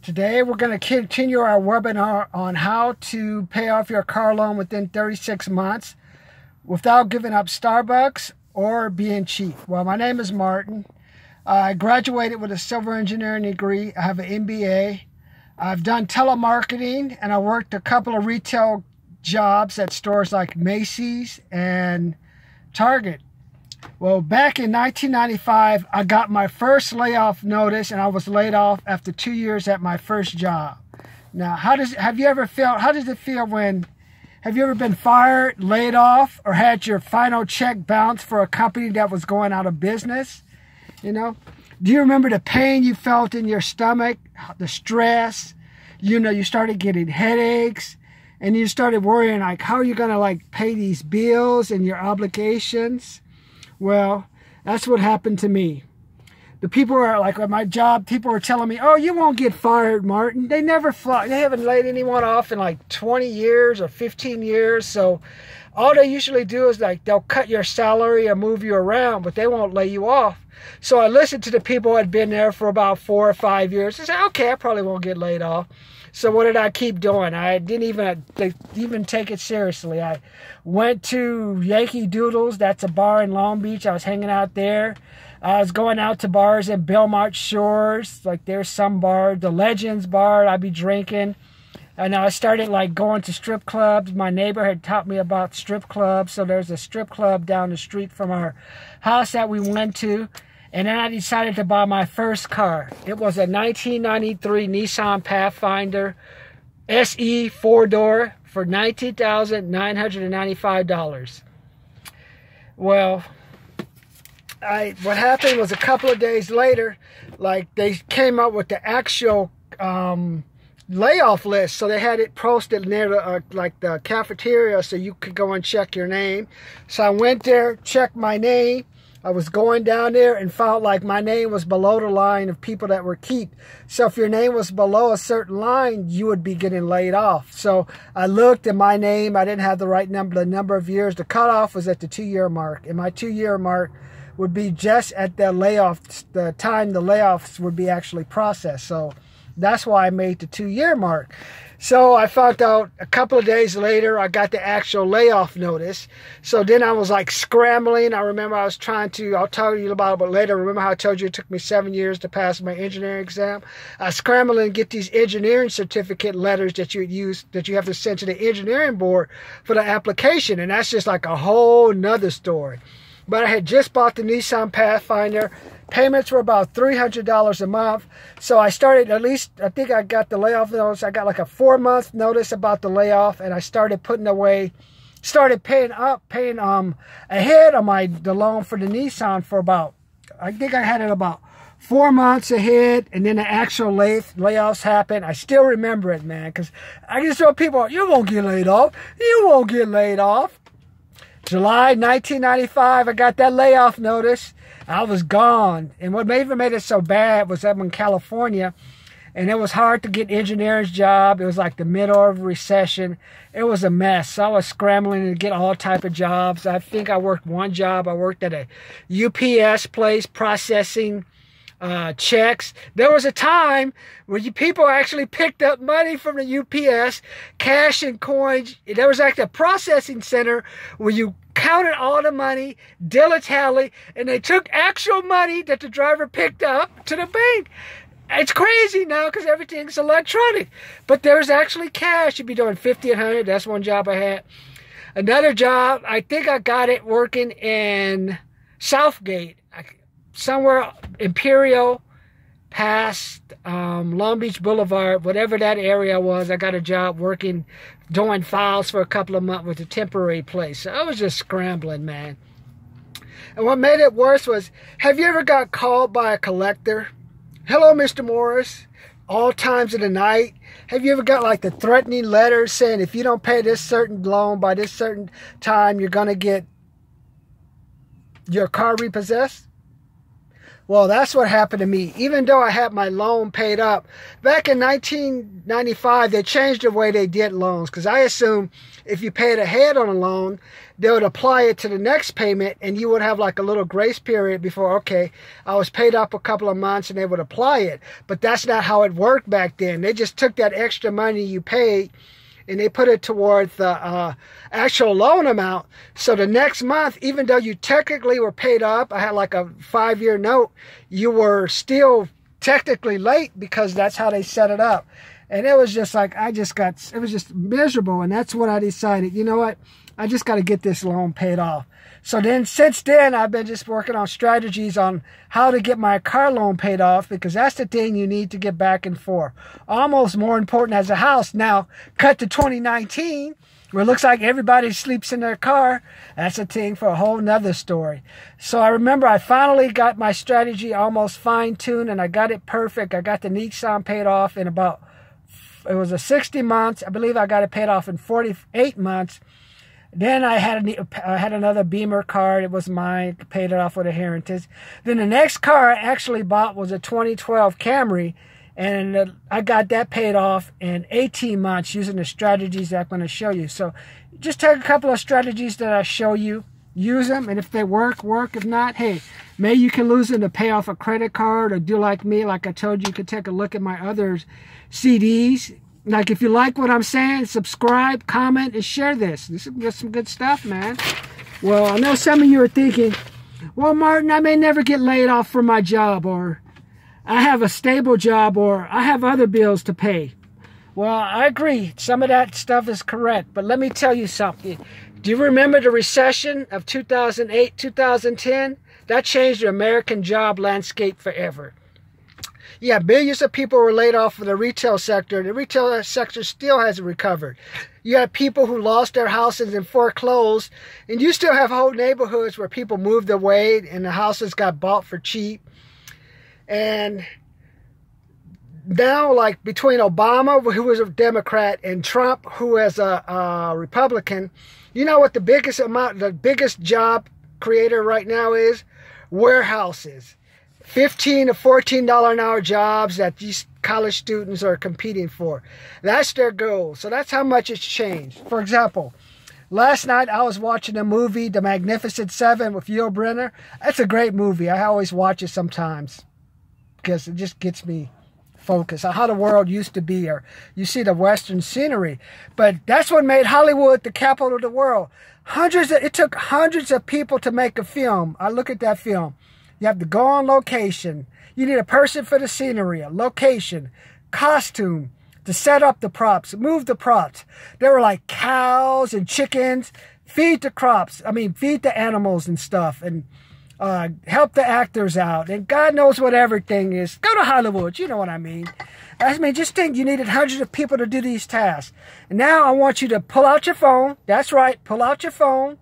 Today we're going to continue our webinar on how to pay off your car loan within 36 months without giving up Starbucks or being cheap. Well, my name is Martin. I graduated with a civil engineering degree. I have an MBA. I've done telemarketing and I worked a couple of retail jobs at stores like Macy's and Target. Well, back in 1995, I got my first layoff notice, and I was laid off after 2 years at my first job. Now, how does it feel when, have you ever been fired, laid off, or had your final check bounced for a company that was going out of business? You know, do you remember the pain you felt in your stomach, the stress? You know, you started getting headaches, and you started worrying, like, how are you going to, like, pay these bills and your obligations? Well, that's what happened to me. The people are like, at my job, people were telling me, oh, you won't get fired, Martin. They haven't laid anyone off in like 20 years or 15 years. So all they usually do is like, they'll cut your salary or move you around, but they won't lay you off. So I listened to the people who had been there for about 4 or 5 years. I said, okay, I probably won't get laid off. So what did I keep doing? I didn't even take it seriously. I went to Yankee Doodles. That's a bar in Long Beach. I was hanging out there. I was going out to bars in Belmont Shores. Like there's some bar, the Legends bar, I'd be drinking. And I started like going to strip clubs. My neighbor had taught me about strip clubs. So there's a strip club down the street from our house that we went to. And then I decided to buy my first car. It was a 1993 Nissan Pathfinder SE 4-door for $19,995. Well, what happened was a couple of days later, like they came up with the actual layoff list. So they had it posted near the, like the cafeteria so you could go and check your name. So I went there, checked my name. I was going down there and found like my name was below the line of people that were keep. So if your name was below a certain line, you would be getting laid off. So I looked at my name. I didn't have the right number, the number of years. The cutoff was at the 2-year mark. And my 2-year mark would be just at the layoff, the time the layoffs would be actually processed. So that's why I made the 2-year mark. So I found out a couple of days later, I got the actual layoff notice. So then I was like scrambling. I remember I was trying to, I'll tell you about it later. Remember how I told you it took me 7 years to pass my engineering exam? I scrambled and get these engineering certificate letters that you have to send to the engineering board for the application. And that's just like a whole nother story. But I had just bought the Nissan Pathfinder. Payments were about $300 a month. So I started, at least, I think I got the layoff notice. I got like a 4-month notice about the layoff. And I started paying ahead on the loan for the Nissan for about, I think I had it about 4 months ahead. And then the actual layoffs happened. I still remember it, man. Because I just tell people, you won't get laid off. You won't get laid off. July 1995, I got that layoff notice. I was gone. And what even made it so bad was I'm in California, and it was hard to get engineer's job. It was like the middle of a recession. It was a mess. So I was scrambling to get all type of jobs. I think I worked one job. I worked at a UPS place processing checks. There was a time where people actually picked up money from the UPS, cash and coins. There was like a processing center where you counted all the money, did a tally, and they took actual money that the driver picked up to the bank. It's crazy now because everything's electronic. But there's actually cash. You'd be doing 50 and 100. That's one job I had. Another job, I think I got it working in Southgate. Somewhere Imperial past Long Beach Boulevard, whatever that area was. I got a job working, doing files for a couple of months with a temporary place. So I was just scrambling, man. And what made it worse was, have you ever got called by a collector? Hello, Mr. Morris. All times of the night. Have you ever got like the threatening letters saying if you don't pay this certain loan by this certain time, you're going to get your car repossessed? Well, that's what happened to me. Even though I had my loan paid up, back in 1995, they changed the way they did loans, because I assumed if you paid ahead on a loan, they would apply it to the next payment, and you would have like a little grace period before, okay, I was paid up a couple of months, and they would apply it. But that's not how it worked back then. They just took that extra money you paid, and they put it towards the actual loan amount. So the next month, even though you technically were paid up, I had like a 5-year note, you were still technically late, because that's how they set it up. And it was just like, it was just miserable. And that's when I decided, you know what, I just got to get this loan paid off. So then, since then, I've been just working on strategies on how to get my car loan paid off, because that's the thing you need to get back and forth. Almost more important as a house. Now, cut to 2019, where it looks like everybody sleeps in their car. That's a thing for a whole nother story. So I remember I finally got my strategy almost fine-tuned, and I got it perfect. I got the Nissan paid off in about, it was a 60 months. I believe I got it paid off in 48 months. Then I had another Beamer car. It was mine. Paid it off with a heritage. Then the next car I actually bought was a 2012 Camry. And I got that paid off in 18 months using the strategies that I'm going to show you. So just take a couple of strategies that I show you. Use them. And if they work, work. If not, hey, maybe you can lose them to pay off a credit card, or do like me. Like I told you, you could take a look at my other CDs. Like, if you like what I'm saying, subscribe, comment, and share this. This is some good stuff, man. Well, I know some of you are thinking, well, Martin, I may never get laid off from my job, or I have a stable job, or I have other bills to pay. Well, I agree. Some of that stuff is correct. But let me tell you something. Do you remember the recession of 2008, 2010? That changed the American job landscape forever. Yeah, millions of people were laid off from the retail sector. The retail sector still hasn't recovered. You have people who lost their houses and foreclosed, and you still have whole neighborhoods where people moved away and the houses got bought for cheap. And now, like between Obama, who was a Democrat, and Trump, who is a Republican, you know what the biggest job creator right now is? Warehouses. $15 to $14 an hour jobs that these college students are competing for. That's their goal. So that's how much it's changed. For example, last night I was watching a movie, The Magnificent Seven, with Yul Brynner. That's a great movie. I always watch it sometimes because it just gets me focused on how the world used to be, or you see the Western scenery. But that's what made Hollywood the capital of the world. It took hundreds of people to make a film. I look at that film. You have to go on location. You need a person for the scenery, a location, costume, to set up the props, move the props. There were like cows and chickens. Feed the crops. Feed the animals and stuff. And help the actors out. And God knows what everything is. Go to Hollywood. You know what I mean. Just think you needed hundreds of people to do these tasks. And now I want you to pull out your phone. That's right. Pull out your phone.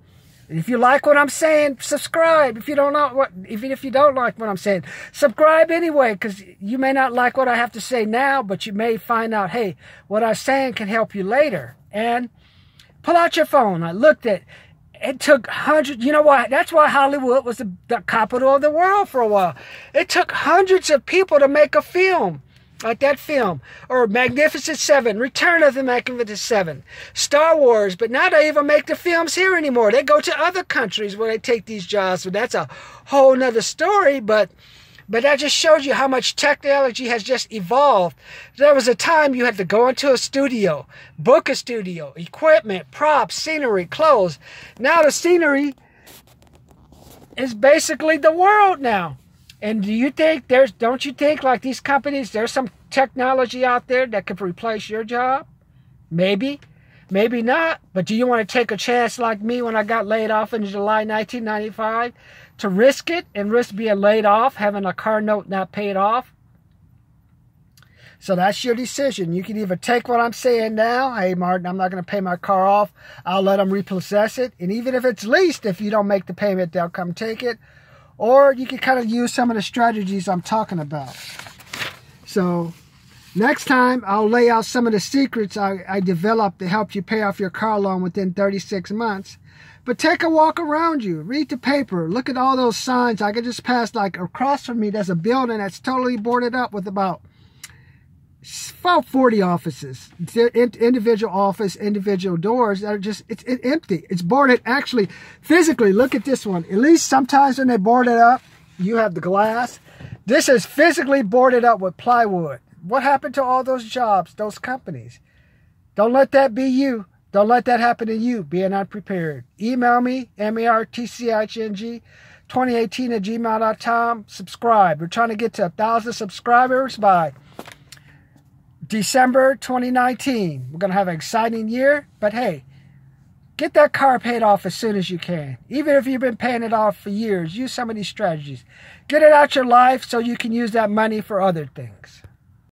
If you like what I'm saying, subscribe. If you don't know even if you don't like what I'm saying, subscribe anyway, because you may not like what I have to say now, but you may find out, hey, what I'm saying can help you later. And pull out your phone. I looked at it. Took hundreds. You know why? That's why Hollywood was the capital of the world for a while. It took hundreds of people to make a film. Like that film, or Magnificent Seven, Return of the Magnificent Seven, Star Wars. But now they even make the films here anymore. They go to other countries where they take these jobs. So that's a whole nother story. But that just shows you how much technology has just evolved. There was a time you had to go into a studio, book a studio, equipment, props, scenery, clothes. Now the scenery is basically the world now. And don't you think like these companies, there's some technology out there that could replace your job? Maybe, maybe not. But do you want to take a chance like me when I got laid off in July 1995 to risk it and risk being laid off, having a car note not paid off? So that's your decision. You can either take what I'm saying now. Hey, Martin, I'm not going to pay my car off. I'll let them repossess it. And even if it's leased, if you don't make the payment, they'll come take it. Or you can kind of use some of the strategies I'm talking about. So next time, I'll lay out some of the secrets I developed to help you pay off your car loan within 36 months. But take a walk around you. Read the paper. Look at all those signs. I could just pass, like, across from me, there's a building that's totally boarded up with about 40 offices. Individual office, individual doors that are just, it's empty. It's boarded. Actually, physically, look at this one. At least sometimes when they board it up, you have the glass. This is physically boarded up with plywood. What happened to all those jobs, those companies? Don't let that be you. Don't let that happen to you, being unprepared. Email me, martching2018@gmail.com. Subscribe. We're trying to get to 1,000 subscribers by December 2019. We're going to have an exciting year, but hey, get that car paid off as soon as you can. Even if you've been paying it off for years, use some of these strategies. Get it out your life so you can use that money for other things.